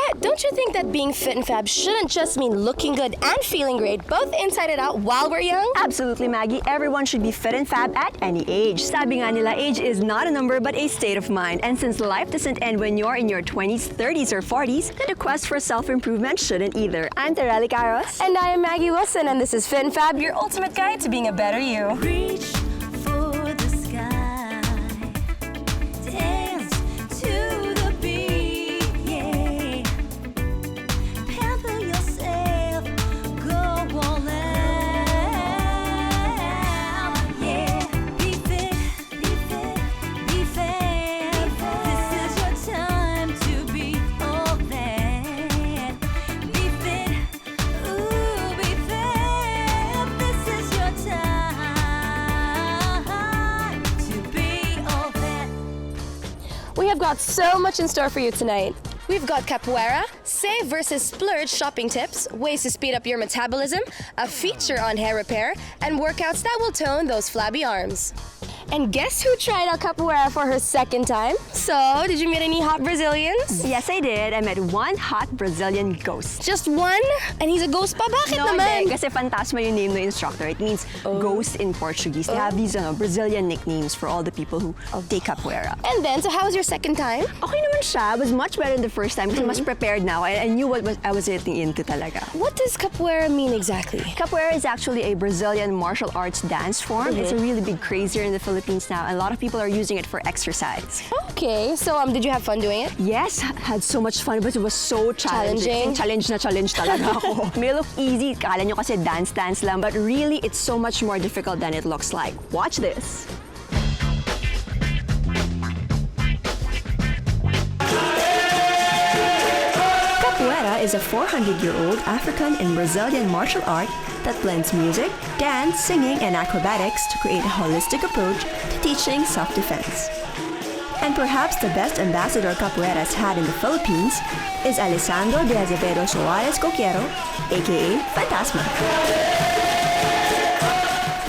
But don't you think that being fit and fab shouldn't just mean looking good and feeling great, both inside and out while we're young? Absolutely, Maggie. Everyone should be fit and fab at any age. Sabi nga nila, age is not a number but a state of mind. And since life doesn't end when you're in your 20s, 30s, or 40s, then the quest for self-improvement shouldn't either. I'm Tere Licaros. And I am Maggie Wilson, and this is Fit and Fab, your ultimate guide to being a better you. Reach for the sky, dance to the beat, yeah. Pamper yourself, go all out, yeah. Be fit, be fit, be fab. This is your time to be all that. Be fit, ooh, be fab. This is your time to be all that. We have got so much in store for you tonight. We've got Capoeira, save versus splurge shopping tips, ways to speed up your metabolism, a feature on hair repair, and workouts that will tone those flabby arms. And guess who tried out Capoeira for her second time? So, did you meet any hot Brazilians? Yes, I did. I met one hot Brazilian ghost. Just one? And he's a ghost pa? Bakit naman? Hindi. Kasi Fantasma yung name ng instructor. It means ghost in Portuguese. They have these Brazilian nicknames for all the people who take Capoeira. And then, so how was your second time? Okay naman siya. It was much better than the first time because mas prepared now. I knew what I was getting into talaga. What does Capoeira mean exactly? Capoeira is actually a Brazilian martial arts dance form. It's a really big craze here in the Philippines now. A lot of people are using it for exercise. Okay, so did you have fun doing it? Yes, had so much fun, but it was so challenging. Challenge talaga ako. May look easy, kala nyo kasi dance lang, but really it's so much more difficult than it looks like. Watch this. Capoeira is a 400-year-old African and Brazilian martial art that blends music, dance, singing, and acrobatics to create a holistic approach to teaching self-defense. And perhaps the best ambassador Capoeira has had in the Philippines is Alessandro de Azevedo Soares Coquero, aka Fantasma.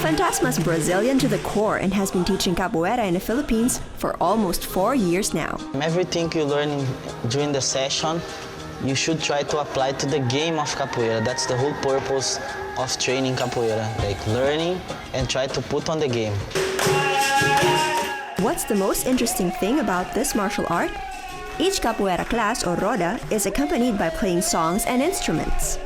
Fantasma's Brazilian to the core and has been teaching Capoeira in the Philippines for almost 4 years now. Everything you learn during the session, you should try to apply to the game of Capoeira. That's the whole purpose of training Capoeira, like learning and try to put on the game. What's the most interesting thing about this martial art? Each Capoeira class or roda is accompanied by playing songs and instruments.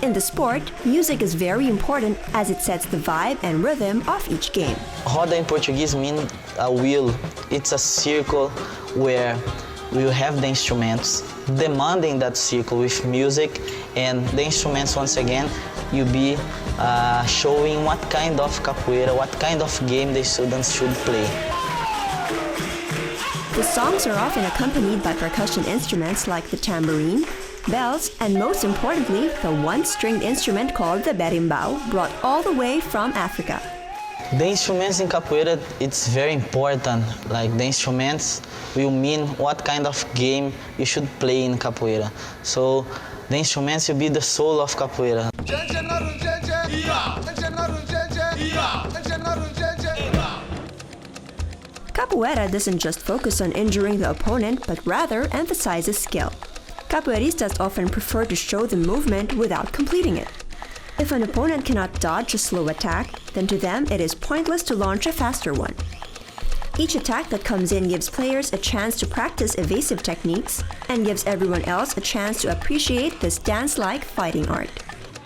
In the sport, music is very important as it sets the vibe and rhythm of each game. Roda in Portuguese means a wheel. It's a circle where we will have the instruments demanding that circle with music, and the instruments once again you'll be showing what kind of capoeira, what kind of game the students should play. The songs are often accompanied by percussion instruments like the tambourine, bells, and most importantly, the one-stringed instrument called the berimbau, brought all the way from Africa. The instruments in capoeira, it's very important. Like the instruments will mean what kind of game you should play in capoeira. So the instruments will be the soul of capoeira. Capoeira doesn't just focus on injuring the opponent, but rather emphasizes skill. Capoeiristas often prefer to show the movement without completing it. If an opponent cannot dodge a slow attack, then to them it is pointless to launch a faster one. Each attack that comes in gives players a chance to practice evasive techniques and gives everyone else a chance to appreciate this dance-like fighting art.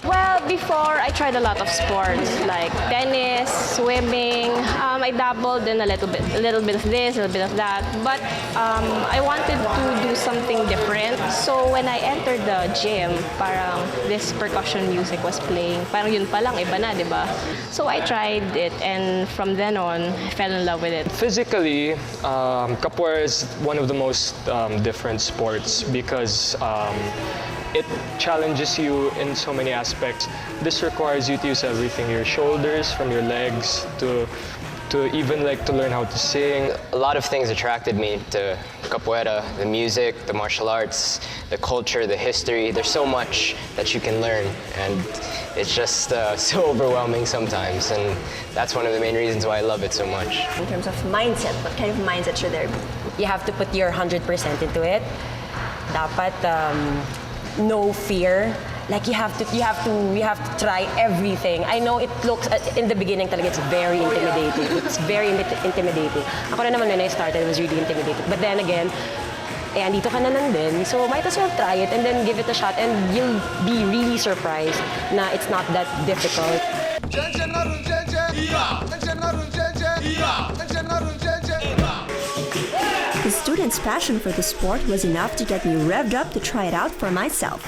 Well, before I tried a lot of sports like tennis, swimming. I dabbled in a little bit of this, a little bit of that. But I wanted to do something different. So when I entered the gym, parang this percussion music was playing. Parang yun pa lang, iba na, di ba? So I tried it, and from then on, I fell in love with it. Physically, capoeira is one of the most different sports because it challenges you in so many aspects. This requires you to use everything, your shoulders, from your legs to even like to learn how to sing. A lot of things attracted me to capoeira, the music, the martial arts, the culture, the history. There's so much that you can learn, and it's just so overwhelming sometimes, and that's one of the main reasons why I love it so much. In terms of mindset, what kind of mindset should there be? You have to put your 100% into it. dapat no fear. Like you have to try everything. I know it looks in the beginning talaga it's very intimidating. It's very intimidating. Ako na naman when I started, it was really intimidating. But then again, andito ka na lang din. So might as well try it and then give it a shot and you'll be really surprised na it's not that difficult. The students' passion for the sport was enough to get me revved up to try it out for myself.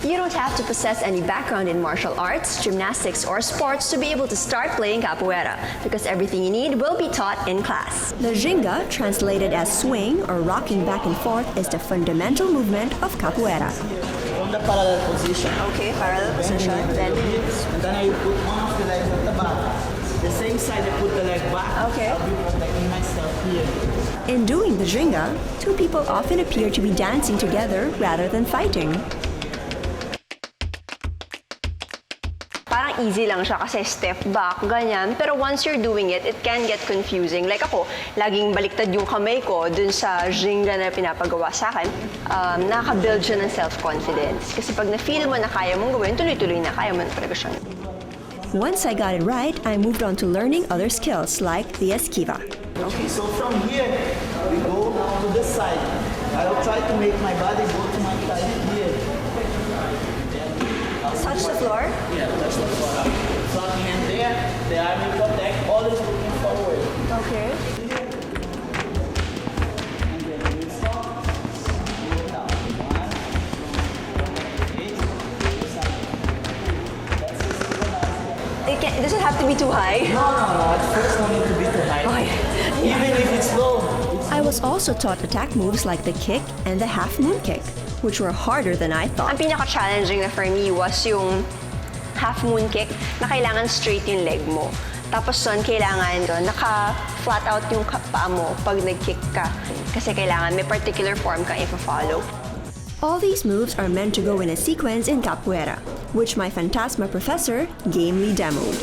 You don't have to possess any background in martial arts, gymnastics, or sports to be able to start playing capoeira, because everything you need will be taught in class. The ginga, translated as swing or rocking back and forth, is the fundamental movement of capoeira. From the parallel position. Okay, parallel position. Then, And then I put one of the legs at the back. The same side I put the leg back. Okay. I'll be protecting myself here. In doing the ginga, two people often appear to be dancing together rather than fighting. parang easy lang siya kasi step back, ganyan. Pero once you're doing it, it can get confusing. Like ako, laging baliktad yung kamay ko dun sa ginga na pinapagawa sa akin. Nakaka-build siya ng self-confidence. Kasi pag na-feel mo na kaya mong gawin, tuloy-tuloy na kaya mo na talaga siya. Once I got it right, I moved on to learning other skills like the esquiva. Okay, so from here, we go to this side. I will try to make my body go to my side here. Touch the floor? Yeah, touch the floor. Front hand there, the arm will protect, always looking forward. Okay. And then we stop, go down. 1, 2, 8, It doesn't have to be too high. No, at first no need to be too high. Okay. Even if it's low. I was also taught attack moves like the kick and the half moon kick, which were harder than I Ang thought. pinaka-challenging na for me was yung half moon kick na kailangan straight yung leg mo. Tapos doon, kailangan naka-flat out yung paa mo pag nag-kick ka. Kasi kailangan may particular form kang ipa-follow. All these moves are meant to go in a sequence in capoeira, which my Fantasma professor gamely demoed.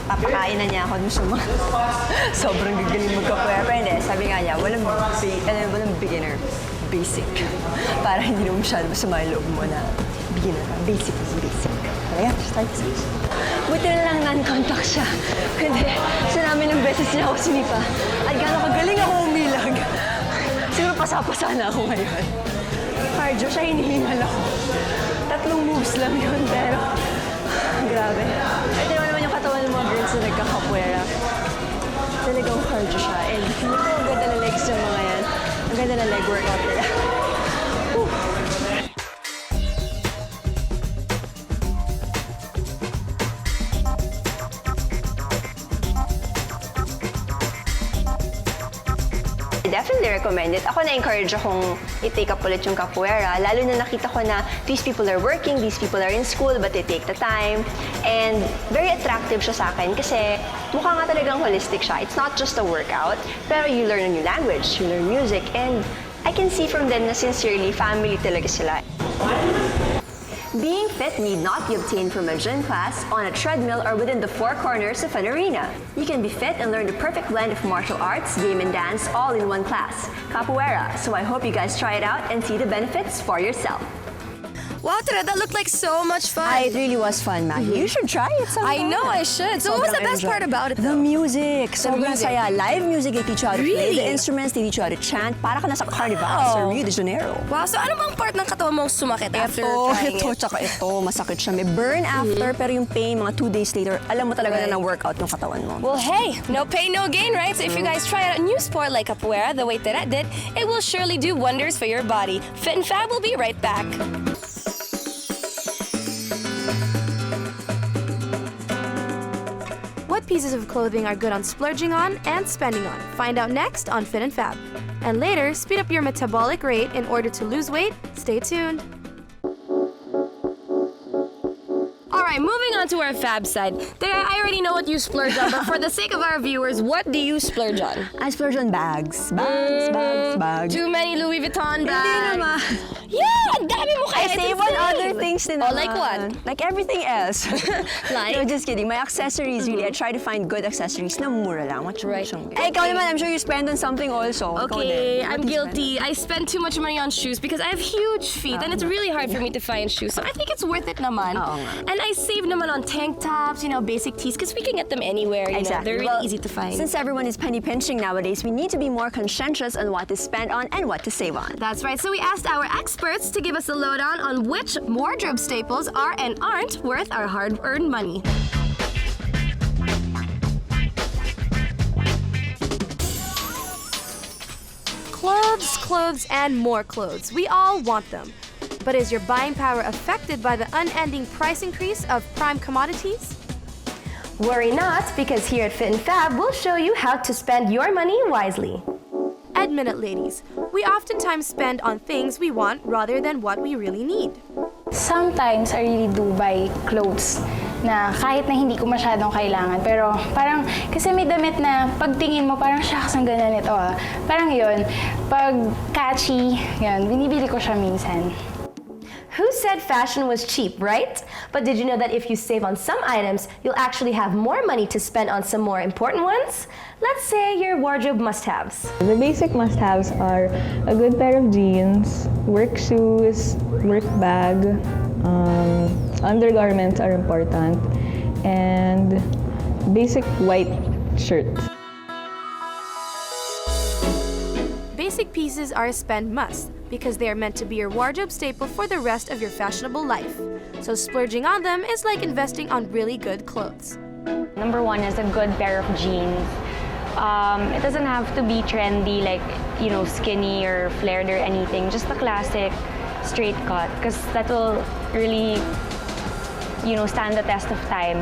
Papakain na niya ako dun sa mga sobrang gagaling magkapuera. Pero hindi, sabi nga niya, walang beginner, basic. Para hindi naman masyado masama yung loob mo na beginner, basic is basic. Kaya, start this. Buti na lang non-contact siya. Kundi, sinami ng beses niya ako sumipa. At gano'ng kagaling ako umilag. Siguro pasapasa na ako ngayon. Cardio siya, hinihingal ako. 3 moves lang yun, pero grabe. Ito naman yung katawan ng mga girls na nagka-capoeira. Talagang cardio siya. And hindi ko ang ganda na legs yung mga yan. Ang ganda na leg workout nila. Whew. I definitely recommend it. Ako na-encourage akong i-take up ulit yung capoeira. Lalo na nakita ko na these people are working, these people are in school, but they take the time. And very attractive siya sa akin kasi mukha nga talagang holistic siya. It's not just a workout, pero you learn a new language, you learn music, and I can see from them na sincerely, family talaga sila. Being fit need not be obtained from a gym class, on a treadmill, or within the 4 corners of an arena. You can be fit and learn the perfect blend of martial arts, game, and dance all in one class. Capoeira. So I hope you guys try it out and see the benefits for yourself. Wow, Tere, that looked like so much fun. It really was fun, Maggie. You should try it sometime. I know I should. So what was the best part about it? The music. Sobrang music. saya. Live music, they teach you how to play Really? the instruments, they teach you how to chant. Para ka nasa carnival sa Rio de Janeiro. Wow, so ano bang part ng katawan mong sumakit after trying Ito, it? tsaka ito, masakit siya. May burn after, pero yung pain, mga 2 days later, alam mo talaga Right. na na-workout yung katawan mo. Well, hey, no pain, no gain, right? So if you guys try out a new sport like capoeira, the way Tere did, it will surely do wonders for your body. Fit and Fab will be right back. What pieces of clothing are good on splurging on and spending on? Find out next on Fit and Fab. And later, speed up your metabolic rate in order to lose weight. Stay tuned. Alright, right, moving on to our fab side. I already know what you splurge on, but for the sake of our viewers, what do you splurge on? I splurge on bags. Bags. Too many Louis Vuitton bags. Hindi naman. Yeah, ang dami mo kaya. I save on other things din Oh, naman. like what? Like everything else. Like? No, just kidding. My accessories, really, I try to find good accessories na mura lang. Right. Eh, ikaw naman, I'm sure you spend on something also. Ikaw Okay, din. I'm What do you guilty. I spend too much money on shoes because I have huge feet and it's really hard for me to find shoes. So I think it's worth it naman. Oo nga. And I save naman on tank tops, basic tees, because we can get them anywhere. You know, they're really Well, easy to find. Since everyone is penny pinching nowadays, we need to be more conscientious on what to spend on and what to save on. That's right. So we asked our experts to give us a lowdown on which wardrobe staples are and aren't worth our hard-earned money. Clothes, and more clothes. We all want them. But is your buying power affected by the unending price increase of prime commodities? Worry not, because here at Fit and Fab, we'll show you how to spend your money wisely. Admit it, ladies. We oftentimes spend on things we want rather than what we really need. Sometimes I really do buy clothes na kahit na hindi ko masyadong kailangan. Pero parang, kasi may damit na pagtingin mo, parang shucks, ang ganda nito ah. Parang yun, pag catchy, yun, binibili ko siya minsan. Who said fashion was cheap, right? But did you know that if you save on some items, you'll actually have more money to spend on some more important ones? Let's say your wardrobe must-haves. The basic must-haves are a good pair of jeans, work shoes, work bag, undergarments are important, and basic white shirt. Basic pieces are a spend must because they are meant to be your wardrobe staple for the rest of your fashionable life. So splurging on them is like investing on really good clothes. Number one is a good pair of jeans. It doesn't have to be trendy, like, skinny or flared or anything. Just a classic straight cut, because that will really, stand the test of time.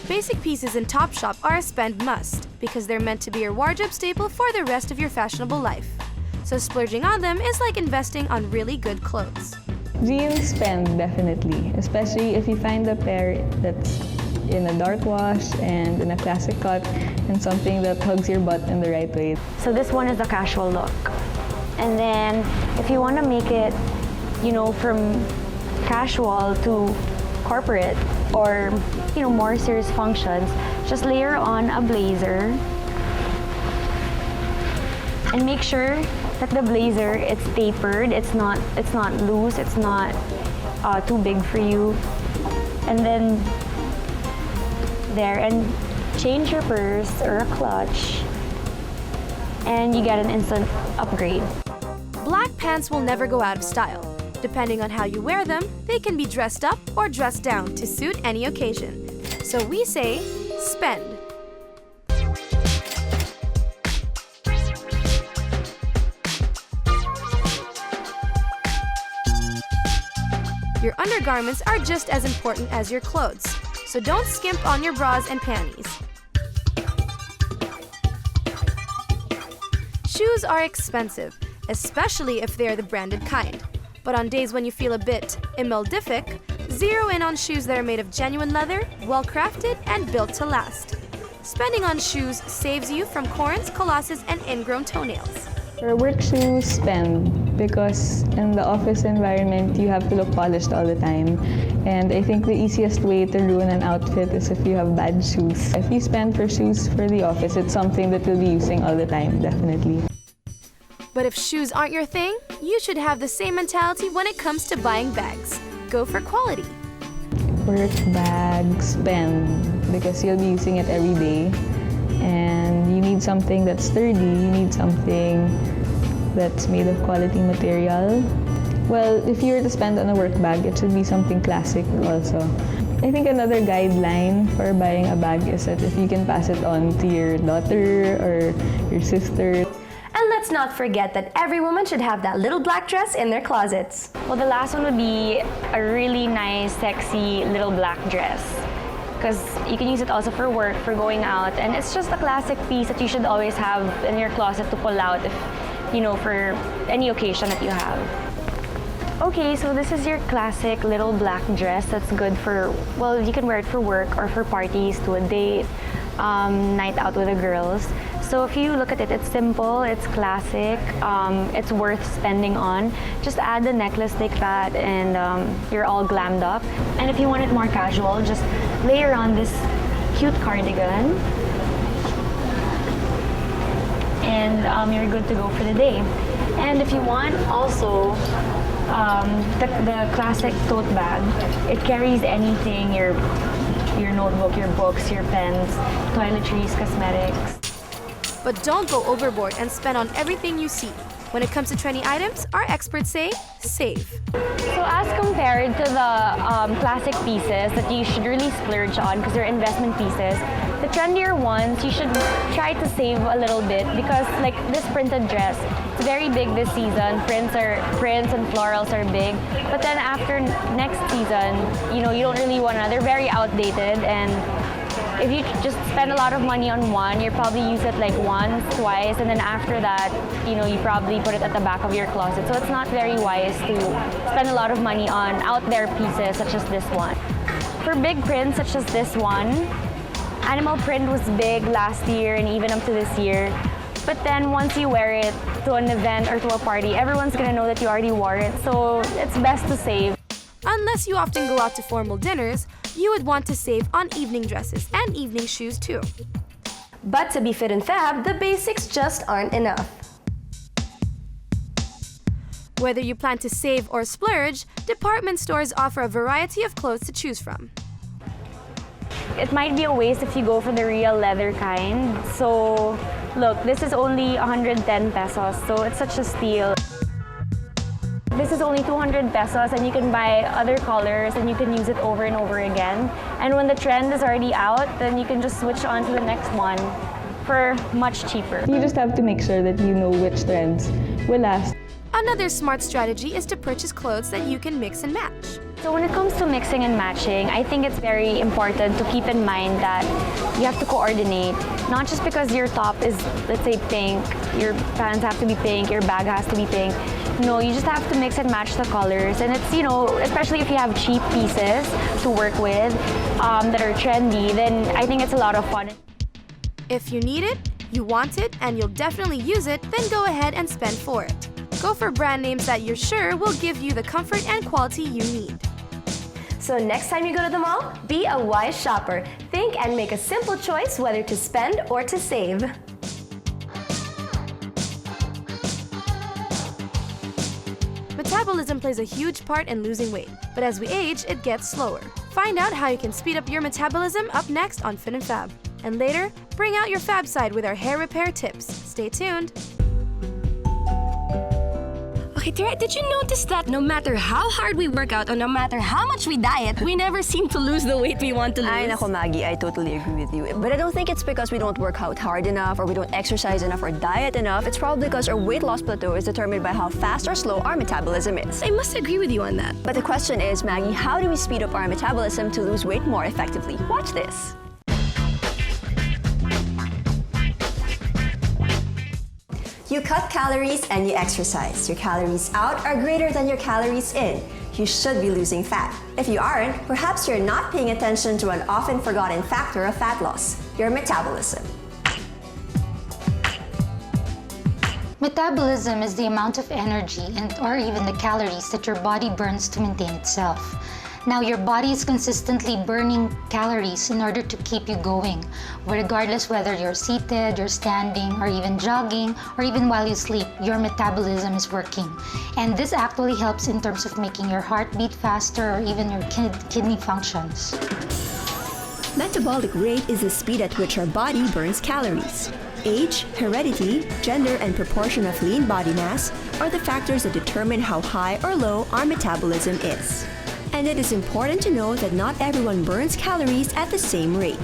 Basic pieces in Topshop are a spend must because they're meant to be your wardrobe staple for the rest of your fashionable life. So splurging on them is like investing on really good clothes. Jeans spend, definitely, especially if you find a pair that's in a dark wash and in a classic cut and something that hugs your butt in the right way. So this one is a casual look. And then if you want to make it, from casual to corporate or, more serious functions, just layer on a blazer and make sure that the blazer, it's tapered, it's not loose, it's not too big for you. And then there, and change your purse or a clutch, and you get an instant upgrade. Black pants will never go out of style. Depending on how you wear them, they can be dressed up or dressed down to suit any occasion. So we say, spend. Your undergarments are just as important as your clothes, so don't skimp on your bras and panties. Shoes are expensive, especially if they're the branded kind. But on days when you feel a bit emulsific, zero in on shoes that are made of genuine leather, well-crafted, and built to last. Spending on shoes saves you from corns, calluses, and ingrown toenails. For work shoes, spend, because in the office environment, you have to look polished all the time. And I think the easiest way to ruin an outfit is if you have bad shoes. If you spend for shoes for the office, it's something that you'll be using all the time, definitely. But if shoes aren't your thing, you should have the same mentality when it comes to buying bags. Go for quality. Work bag, spend, because you'll be using it every day. And you need something that's sturdy, you need something that's made of quality material. Well, if you were to spend on a work bag, it should be something classic also. I think another guideline for buying a bag is that if you can pass it on to your daughter or your sister. And let's not forget that every woman should have that little black dress in their closets. Well, the last one would be a really nice, sexy little black dress. Because you can use it also for work, for going out, and it's just a classic piece that you should always have in your closet to pull out if, for any occasion that you have. Okay, so this is your classic little black dress that's good for, well, you can wear it for work or for parties, to a date, night out with the girls. So if you look at it, it's simple, it's classic, it's worth spending on. Just add the necklace like that and you're all glammed up. And if you want it more casual, just layer on this cute cardigan and you're good to go for the day. And if you want also the classic tote bag, it carries anything, your notebook, your books, your pens, toiletries, cosmetics. But don't go overboard and spend on everything you see. When it comes to trendy items, our experts say, save. So as compared to the classic pieces that you should really splurge on because they're investment pieces, the trendier ones, you should try to save a little bit because like this printed dress, it's very big this season. Prints and florals are big. But then after next season, you don't really want to, they're very outdated, and if you just spend a lot of money on one, you probably use it like once, twice, and then after that, you probably put it at the back of your closet. So it's not very wise to spend a lot of money on out there pieces such as this one. For big prints such as this one, animal print was big last year and even up to this year. But then once you wear it to an event or to a party, everyone's gonna know that you already wore it. So it's best to save. Unless you often go out to formal dinners, you would want to save on evening dresses and evening shoes too. But to be fit and fab, the basics just aren't enough. Whether you plan to save or splurge, department stores offer a variety of clothes to choose from. It might be a waste if you go for the real leather kind. So look, this is only 110 pesos, so it's such a steal. This is only 200 pesos and you can buy other colors and you can use it over and over again. And when the trend is already out, then you can just switch on to the next one for much cheaper. You just have to make sure that you know which trends will last. Another smart strategy is to purchase clothes that you can mix and match. So when it comes to mixing and matching, I think it's very important to keep in mind that you have to coordinate. Not just because your top is, let's say, pink, your pants have to be pink, your bag has to be pink. No, you just have to mix and match the colors. And it's, especially if you have cheap pieces to work with that are trendy, then I think it's a lot of fun. If you need it, you want it, and you'll definitely use it, then go ahead and spend for it. Go for brand names that you're sure will give you the comfort and quality you need. So next time you go to the mall, be a wise shopper. Think and make a simple choice whether to spend or to save. Metabolism plays a huge part in losing weight, but as we age, it gets slower. Find out how you can speed up your metabolism up next on Fit and Fab. And later, bring out your fab side with our hair repair tips. Stay tuned. Okay, Tere, did you notice that no matter how hard we work out or no matter how much we diet, we never seem to lose the weight we want to lose? Ay, nako, Maggie, I totally agree with you. But I don't think it's because we don't work out hard enough or we don't exercise enough or diet enough. It's probably because our weight loss plateau is determined by how fast or slow our metabolism is. I must agree with you on that. But the question is, Maggie, how do we speed up our metabolism to lose weight more effectively? Watch this. You cut calories and you exercise. Your calories out are greater than your calories in. You should be losing fat. If you aren't, perhaps you're not paying attention to an often forgotten factor of fat loss, your metabolism. Metabolism is the amount of energy or even the calories that your body burns to maintain itself. Now, your body is consistently burning calories in order to keep you going, regardless whether you're seated, you're standing, or even jogging, or even while you sleep, your metabolism is working. And this actually helps in terms of making your heart beat faster or even your kidney functions. Metabolic rate is the speed at which our body burns calories. Age, heredity, gender, and proportion of lean body mass are the factors that determine how high or low our metabolism is. And it is important to know that not everyone burns calories at the same rate.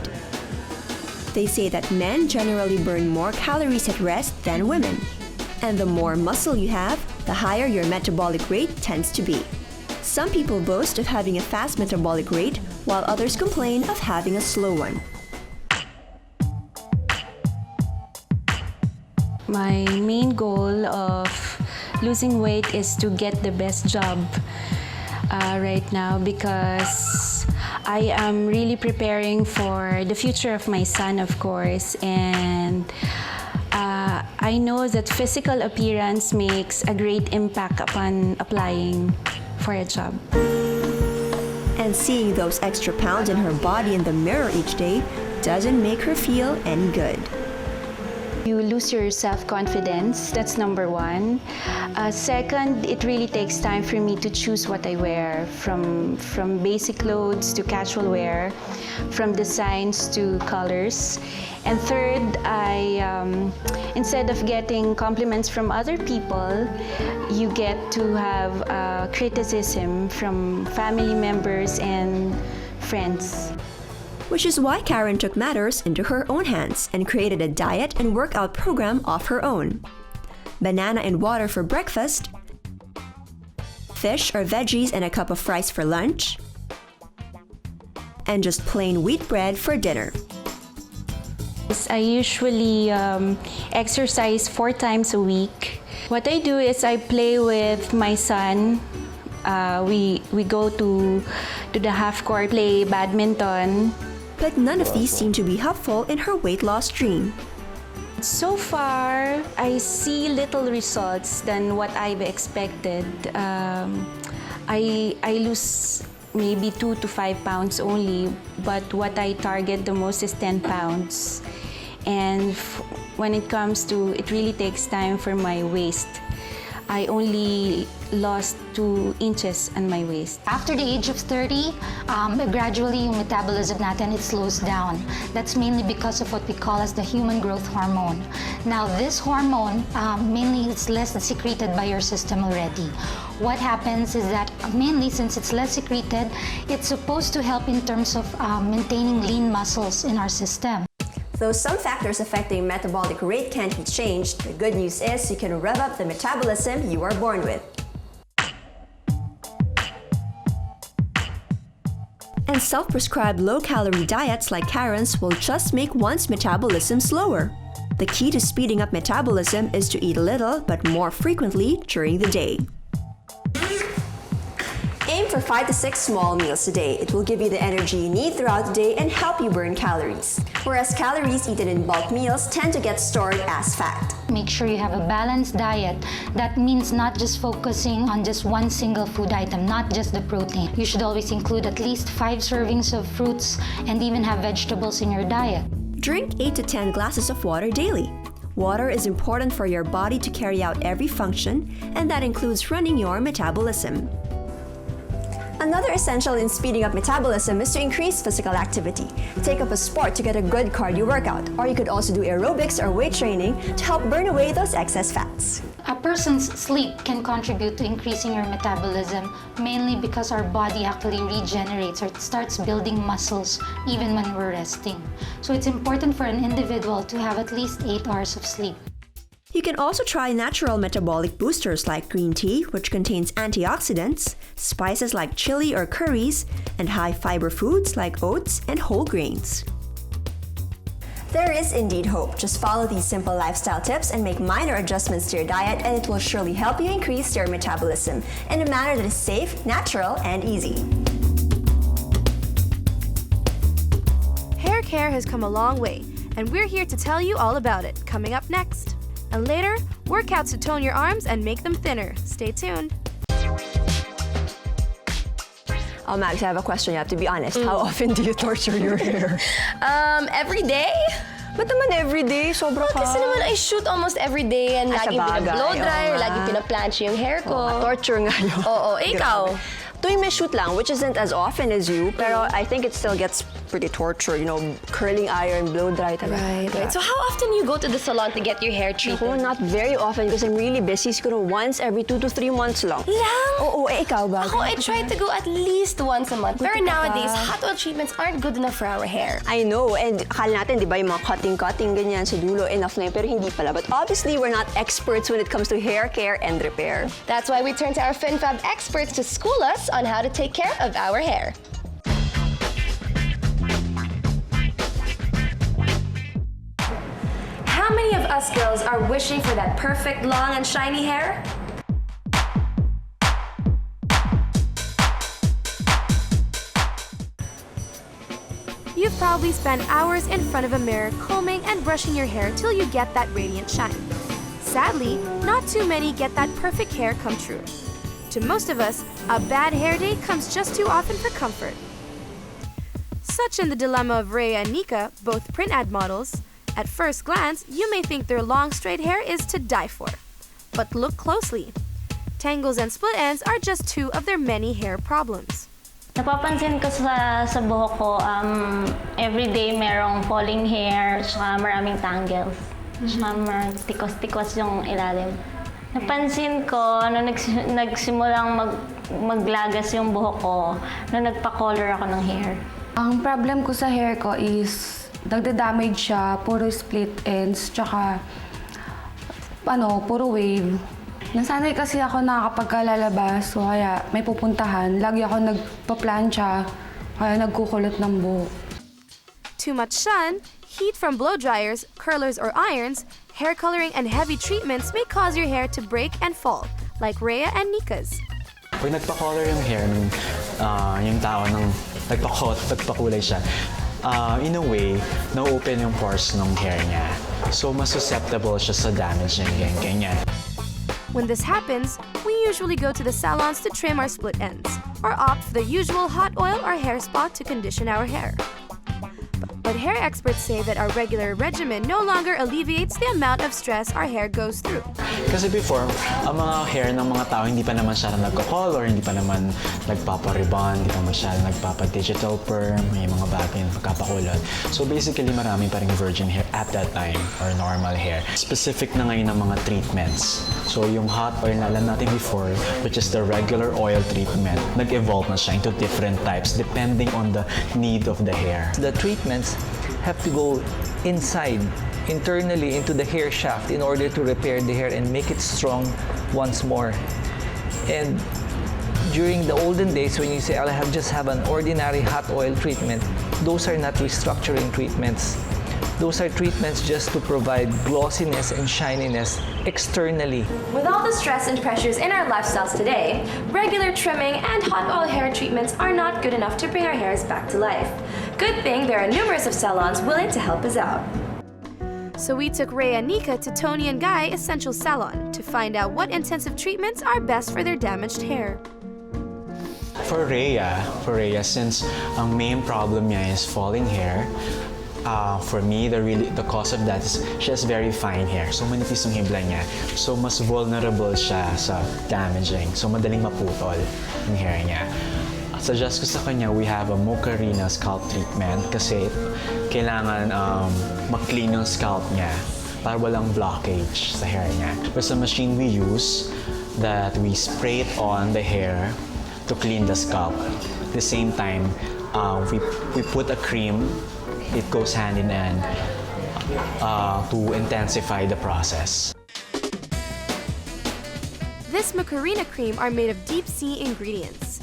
They say that men generally burn more calories at rest than women. And the more muscle you have, the higher your metabolic rate tends to be. Some people boast of having a fast metabolic rate, while others complain of having a slow one. My main goal of losing weight is to get the best job right now, because I am really preparing for the future of my son, of course, and I know that physical appearance makes a great impact upon applying for a job. And seeing those extra pounds in her body in the mirror each day doesn't make her feel any good. You lose your self-confidence, that's number one. Second, it really takes time for me to choose what I wear, from basic clothes to casual wear, from designs to colors. And third, instead of getting compliments from other people, you get to have criticism from family members and friends. Which is why Karen took matters into her own hands and created a diet and workout program of her own. Banana and water for breakfast, fish or veggies and a cup of rice for lunch, and just plain wheat bread for dinner. I usually exercise 4 times a week. What I do is I play with my son. We go to the half court, play badminton. But none of these seem to be helpful in her weight loss dream. So far, I see little results than what I've expected. I lose maybe 2 to 5 pounds only, but what I target the most is 10 pounds. And when it comes to, it really takes time for my waist. I only lost 2 inches on my waist. After the age of 30, gradually yung metabolism natin, it slows down. That's mainly because of what we call as the human growth hormone. Now, this hormone, mainly it's less secreted by your system already. What happens is that mainly since it's less secreted, it's supposed to help in terms of maintaining lean muscles in our system. Though some factors affecting metabolic rate can't be changed, the good news is you can rev up the metabolism you are born with. And self-prescribed low-calorie diets like Karen's will just make one's metabolism slower. The key to speeding up metabolism is to eat little but more frequently during the day. Aim for 5 to 6 small meals a day. It will give you the energy you need throughout the day and help you burn calories. Whereas calories eaten in bulk meals tend to get stored as fat. Make sure you have a balanced diet. That means not just focusing on just one single food item, not just the protein. You should always include at least 5 servings of fruits and even have vegetables in your diet. Drink 8 to 10 glasses of water daily. Water is important for your body to carry out every function, and that includes running your metabolism. Another essential in speeding up metabolism is to increase physical activity. Take up a sport to get a good cardio workout, or you could also do aerobics or weight training to help burn away those excess fats. A person's sleep can contribute to increasing your metabolism, mainly because our body actually regenerates or it starts building muscles even when we're resting. So it's important for an individual to have at least 8 hours of sleep. You can also try natural metabolic boosters like green tea, which contains antioxidants, spices like chili or curries, and high-fiber foods like oats and whole grains. There is indeed hope. Just follow these simple lifestyle tips and make minor adjustments to your diet, and it will surely help you increase your metabolism in a manner that is safe, natural, and easy. Hair care has come a long way, and we're here to tell you all about it, coming up next. And later, workouts to tone your arms and make them thinner. Stay tuned. Oh, Max, I have a question. You have to be honest. How often do you torture your hair? Every day. Ba't naman everyday? Sobra ka. Kasi naman I shoot almost every day and laging pinag-blow dry, laging pinaplanche yung hair ko. Torture nga yun. Oo, ikaw? Tuwing may shoot lang, which isn't as often as you, pero I think it still gets pretty torture, you know, curling iron, blow dry talaga. Right. So how often you go to the salon to get your hair treated? Ako, not very often because I'm really busy. Siguro once every 2 to 3 months lang. Lang? Oo, ikaw ba? Ako, I try to go at least once a month. Pero nowadays, hot oil treatments aren't good enough for our hair. I know, and akala natin, di ba, yung mga cutting ganyan sa dulo, enough na yun, pero hindi pala. But obviously, we're not experts when it comes to hair care and repair. That's why we turn to our FinFab experts to school us on how to take care of our hair. How many of us girls are wishing for that perfect long and shiny hair? You've probably spent hours in front of a mirror combing and brushing your hair till you get that radiant shine. Sadly, not too many get that perfect hair come true. To most of us, a bad hair day comes just too often for comfort. Such in the dilemma of Rhea and Nika, both print ad models. At first glance, you may think their long straight hair is to die for. But look closely. Tangles and split ends are just two of their many hair problems. Napapansin ko sa buhok ko, everyday merong falling hair, saka maraming tangles. Saka maraming tikos-tikos yung ilalim. Napansin ko, nung nagsimulang maglagas yung buhok ko, nung nagpa-color ako ng hair. Ang problem ko sa hair ko is nagda-damage siya, puro split ends, tsaka puro wave. Nasanay kasi ako nakakapagkalalabas, so kaya may pupuntahan. Lagi ako nagpa-plancha, kaya nagkukulot ng buhok. Too much sun, heat from blow dryers, curlers or irons, hair coloring and heavy treatments may cause your hair to break and fall, like Rhea and Nika's. Pag nagpa-color yung hair ng yung tao ng nagpakulay siya, in a way, na-open yung pores ng hair niya. So, mas susceptible siya sa damage ng ganyan. When this happens, we usually go to the salons to trim our split ends, or opt for the usual hot oil or hair spa to condition our hair. But hair experts say that our regular regimen no longer alleviates the amount of stress our hair goes through. Kasi before, ang mga hair ng mga tao, hindi pa naman siya nagko-color, hindi pa naman nagpapa-rebond, hindi pa naman siya nagpapa-digital perm, may mga bagay na pagkapakulot. So basically, marami pa rin virgin hair at that time, or normal hair. Specific na ngayon ng mga treatments. So yung hot oil na alam natin before, which is the regular oil treatment, nag-evolve na siya into different types depending on the need of the hair. The treatments have to go internally into the hair shaft in order to repair the hair and make it strong once more. And during the olden days, when you say, I'll just have an ordinary hot oil treatment, those are not restructuring treatments. Those are treatments just to provide glossiness and shininess externally. With all the stress and pressures in our lifestyles today, regular trimming and hot oil hair treatments are not good enough to bring our hairs back to life. Good thing there are numerous of salons willing to help us out. So we took Rhea and Nika to Tony and Guy Essential Salon to find out what intensive treatments are best for their damaged hair. For Rhea, since ang main problem niya is falling hair, for me, the cause of that is she has very fine hair. So manipis yung hibla niya. So mas vulnerable siya sa damaging. So madaling maputol yung hair niya. Suggest ko sa kanya, we have a Mocarina scalp treatment kasi kailangan mag-clean yung scalp niya para walang blockage sa hair niya. There's a machine we use that we spray it on the hair to clean the scalp. At the same time, we put a cream. It goes hand in hand to intensify the process. This Macarena cream are made of deep sea ingredients.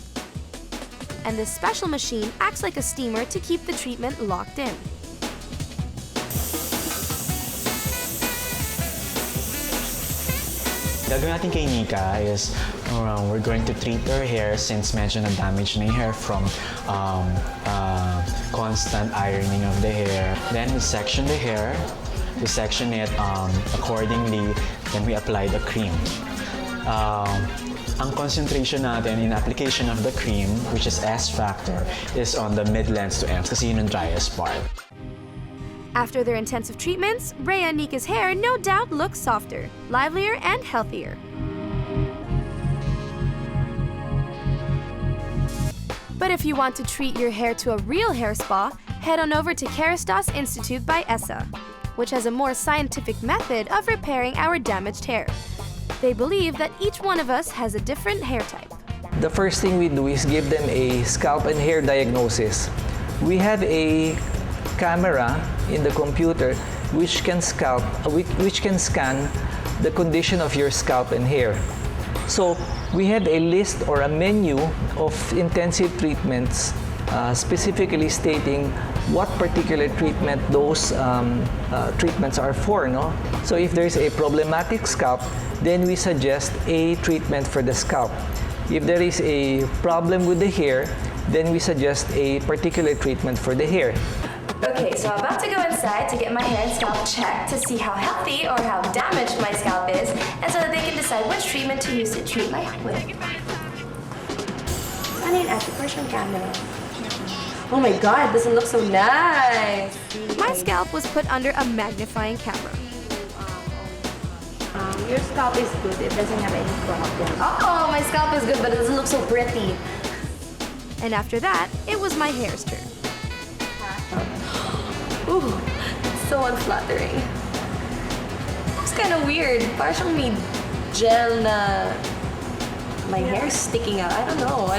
And this special machine acts like a steamer to keep the treatment locked in. Gagawin natin kay Nika is we're going to treat her hair since medyo na-damage na yung hair from constant ironing of the hair. Then we section the hair, we section it accordingly, then we apply the cream. Ang concentration natin in application of the cream, which is S factor, is on the mid-lengths to ends kasi yun ang driest part. After their intensive treatments, Rhea and Nika's hair no doubt looks softer, livelier, and healthier. But if you want to treat your hair to a real hair spa, head on over to Kerastase Institute by ESSA, which has a more scientific method of repairing our damaged hair. They believe that each one of us has a different hair type. The first thing we do is give them a scalp and hair diagnosis. We have a camera in the computer which can scan the condition of your scalp and hair. So we have a list or a menu of intensive treatments specifically stating what particular treatment those treatments are for. No? So if there's a problematic scalp, then we suggest a treatment for the scalp. If there is a problem with the hair, then we suggest a particular treatment for the hair. Okay, so I'm about to go inside to get my hair and scalp checked to see how healthy or how damaged my scalp is, and so that they can decide which treatment to use to treat my hair with. Ano yun, Ashley? Where's your camera? Oh my god, this one looks so nice! My scalp was put under a magnifying camera. Your scalp is good. It doesn't have any problem. Oh, my scalp is good, but it doesn't look so pretty. And after that, it was my hair's turn. Ooh, it's so unflattering. It's kind of weird. Parang siyang may gel na my hair's sticking out. I don't know.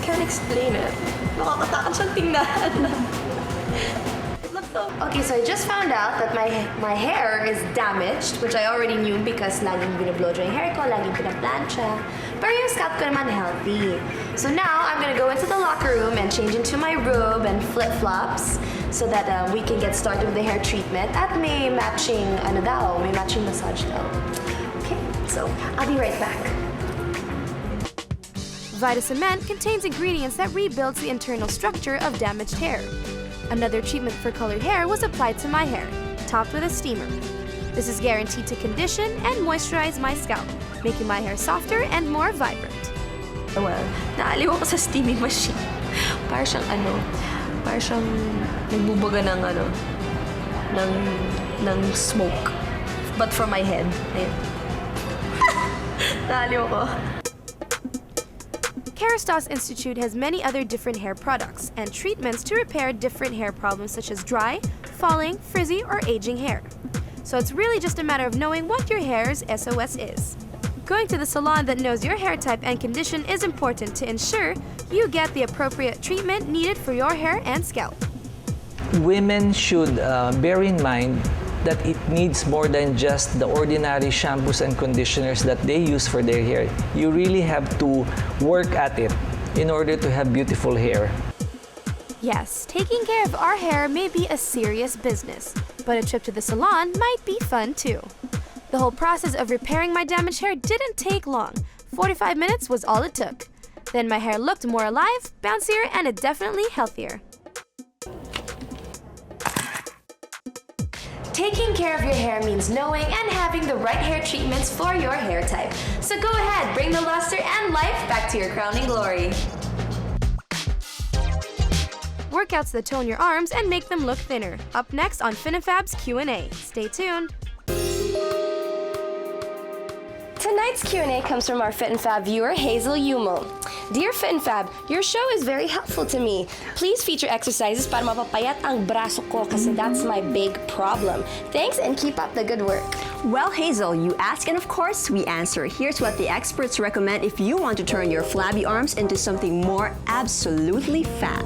Can't explain it. Nakakatakot siyang tingnan. Okay, so I just found out that my hair is damaged, which I already knew because laging binablow dry yung hair ko, laging pinaplancha. Pero yung scalp ko naman healthy. So now, I'm gonna go into the locker room and change into my robe and flip-flops so that we can get started with the hair treatment at may matching, may matching massage daw. Okay, so I'll be right back. Vitacement contains ingredients that rebuilds the internal structure of damaged hair. Another treatment for colored hair was applied to my hair, topped with a steamer. This is guaranteed to condition and moisturize my scalp, making my hair softer and more vibrant. Well, naaliw ako sa steaming machine. Parang siyang nagbubuga ng smoke. But for my head. Ayun. Naaliw ako. Kerastase Institute has many other different hair products and treatments to repair different hair problems such as dry, falling, frizzy, or aging hair. So it's really just a matter of knowing what your hair's SOS is. Going to the salon that knows your hair type and condition is important to ensure you get the appropriate treatment needed for your hair and scalp. Women should bear in mind that it needs more than just the ordinary shampoos and conditioners that they use for their hair. You really have to work at it in order to have beautiful hair. Yes, taking care of our hair may be a serious business, but a trip to the salon might be fun too. The whole process of repairing my damaged hair didn't take long. 45 minutes was all it took. Then my hair looked more alive, bouncier, and definitely healthier. Taking care of your hair means knowing and having the right hair treatments for your hair type. So go ahead, bring the luster and life back to your crowning glory. Workouts that tone your arms and make them look thinner. Up next on Finifab's Q&A. Stay tuned. Tonight's Q&A comes from our Fit and Fab viewer, Hazel Yumo. Dear Fit and Fab, your show is very helpful to me. Please feature exercises para mapapayat ang braso ko kasi that's my big problem. Thanks and keep up the good work. Well, Hazel, you ask and of course we answer. Here's what the experts recommend if you want to turn your flabby arms into something more absolutely fab.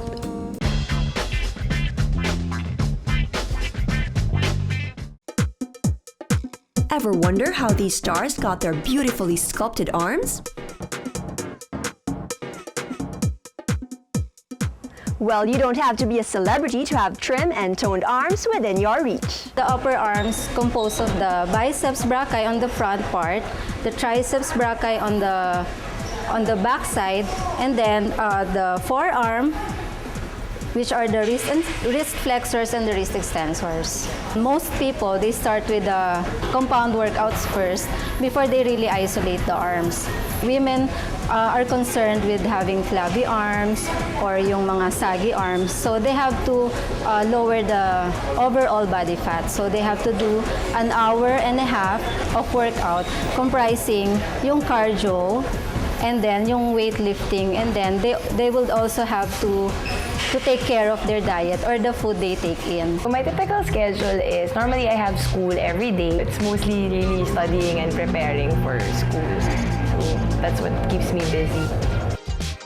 Ever wonder how these stars got their beautifully sculpted arms? Well, you don't have to be a celebrity to have trim and toned arms within your reach. The upper arms composed of the biceps brachii on the front part, the triceps brachii on the back side, and then the forearm, which are the wrist flexors and the wrist extensors. Most people, they start with the compound workouts first before they really isolate the arms. Women are concerned with having flabby arms or yung mga saggy arms, so they have to lower the overall body fat. So they have to do an hour and a half of workout comprising yung cardio and then yung weightlifting, and then they will also have to take care of their diet or the food they take in. My typical schedule is, normally I have school every day. It's mostly really studying and preparing for school. So that's what keeps me busy.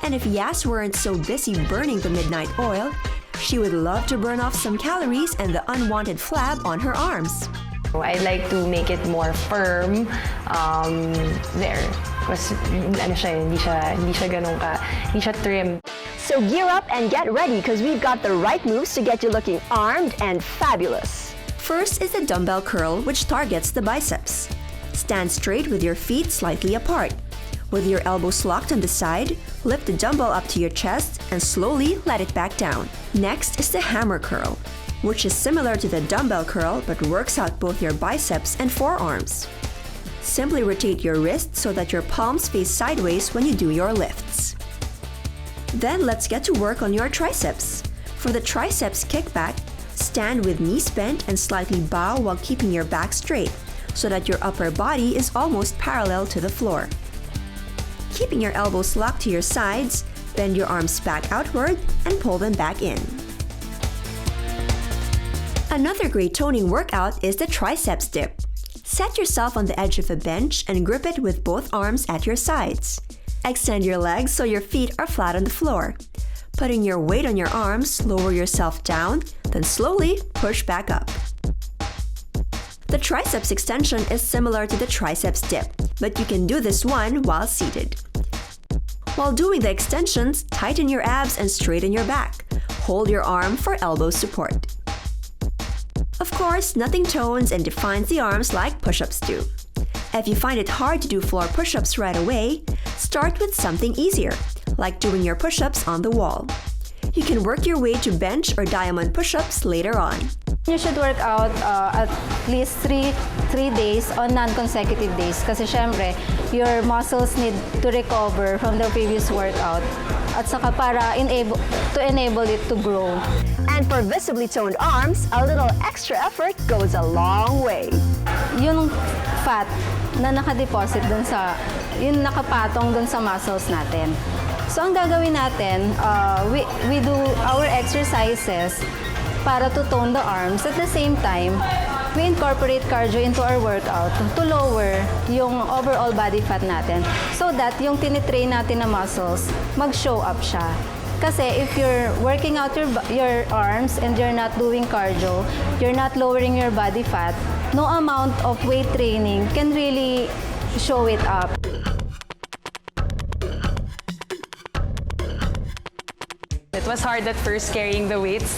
And if Yas weren't so busy burning the midnight oil, she would love to burn off some calories and the unwanted flab on her arms. I like to make it more firm there. Because hindi siya trim. So gear up and get ready because we've got the right moves to get you looking armed and fabulous. First is the dumbbell curl, which targets the biceps. Stand straight with your feet slightly apart. With your elbows locked on the side, lift the dumbbell up to your chest and slowly let it back down. Next is the hammer curl. which is similar to the dumbbell curl but works out both your biceps and forearms. Simply rotate your wrist so that your palms face sideways when you do your lifts. Then let's get to work on your triceps. For the triceps kickback, stand with knees bent and slightly bow while keeping your back straight so that your upper body is almost parallel to the floor. Keeping your elbows locked to your sides, bend your arms back outward and pull them back in. Another great toning workout is the triceps dip. Set yourself on the edge of a bench and grip it with both arms at your sides. Extend your legs so your feet are flat on the floor. Putting your weight on your arms, lower yourself down, then slowly push back up. The triceps extension is similar to the triceps dip, but you can do this one while seated. While doing the extensions, tighten your abs and straighten your back. Hold your arm for elbow support. Of course, nothing tones and defines the arms like push-ups do. If you find it hard to do floor push-ups right away, start with something easier, like doing your push-ups on the wall. You can work your way to bench or diamond push-ups later on. You should work out at least 3 days on non-consecutive days kasi syempre, your muscles need to recover from the previous workout at saka para enable it to grow. And for visibly toned arms, a little extra effort goes a long way. Yung fat na nakadeposit dun sa, yung nakapatong dun sa muscles natin. So ang gagawin natin, we do our exercises para to tone the arms. At the same time, we incorporate cardio into our workout to lower yung overall body fat natin so that yung tinitrain natin na muscles mag-show up siya. Kasi if you're working out your arms and you're not doing cardio, you're not lowering your body fat, no amount of weight training can really show it up. It was hard at first carrying the weights.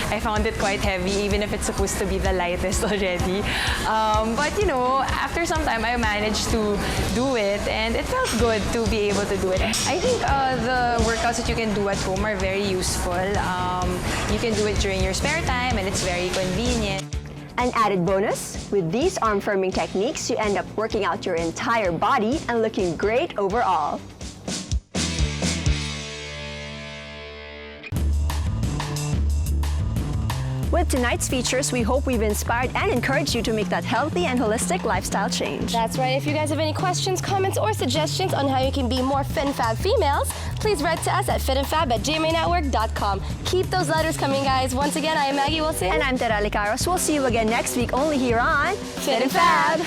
I found it quite heavy, even if it's supposed to be the lightest already. But you know, after some time, I managed to do it, and it felt good to be able to do it. I think the workouts that you can do at home are very useful. You can do it during your spare time, and it's very convenient. An added bonus, with these arm firming techniques, you end up working out your entire body and looking great overall. With tonight's features, we hope we've inspired and encouraged you to make that healthy and holistic lifestyle change. That's right. If you guys have any questions, comments, or suggestions on how you can be more fit and fab females, please write to us at fitandfab@gmanetwork.com. Keep those letters coming, guys. Once again, I am Maggie Wilson. And I'm Tere Licaros. We'll see you again next week only here on Fit and Fab.